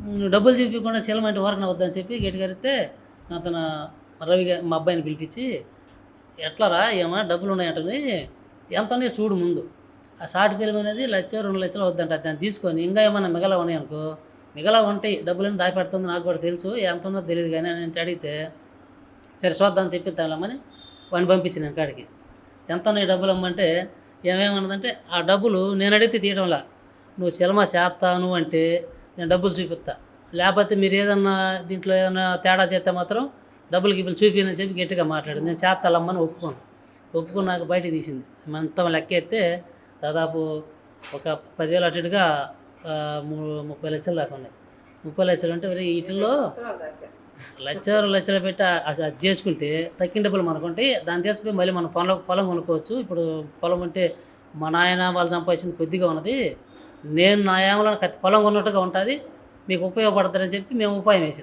నువ్వు డబ్బులు చూపించకుండా చీలమంటే ఊరకనే వద్దని చెప్పి గట్టిగా అరిస్తే అతను మా అబ్బాయిని పిలిపించి ఎట్లారా ఏమా డబ్బులు ఉన్నాయంటని ఎంత ఉన్నాయి చూడు ముందు ఆ షార్ట్ ఫిల్మ్ అనేది 1,00,000 2,00,000 వద్దంట దాన్ని తీసుకొని ఇంకా ఏమన్నా మిగలా ఉన్నాయనుకో మిగలా ఉంటాయి డబ్బులని దాచిపెడుతుంది నాకు కూడా తెలుసు ఎంత ఉందో తెలియదు కానీ అని అడిగితే సరే చూద్దామని చెప్పిద్దామని వాడిని పంపించి నేను కాడికి ఎంత ఉన్నాయి డబ్బులు అమ్మంటే ఏమేమన్నదంటే ఆ డబ్బులు నేను అడిగితే తీయడంలా నువ్వు సినిమా చేస్తాను అంటే నేను డబ్బులు చూపిస్తా లేకపోతే మీరు ఏదన్నా దీంట్లో ఏదైనా తేడా చేస్తే మాత్రం డబ్బులు గిబ్బులు చూపించని చెప్పి గట్టిగా మాట్లాడు నేను చేస్తాలమ్మని ఒప్పుకున్నాక బయటకు తీసింది మొత్తం లెక్క ఎత్తే దాదాపు ఒక 10,000 అటు ఇటుగా 30 లక్షలు దాకా ఉన్నాయి 30 లక్షలు అంటే వీటిల్లో 1,00,000 పెట్టి అది చేసుకుంటే తక్కిన డబ్బులు మనకుంటే దాన్ని తీసుకుపోయి మళ్ళీ మనం పొలం కొనుక్కోవచ్చు ఇప్పుడు పొలం అంటే మా నాయన వాళ్ళు సంపాదించింది కొద్దిగా ఉన్నది నేను నా ఏమలో పొలం కొన్నట్టుగా ఉంటుంది మీకు ఉపయోగపడుతుందని చెప్పి మేము ఉపాయం వేసాం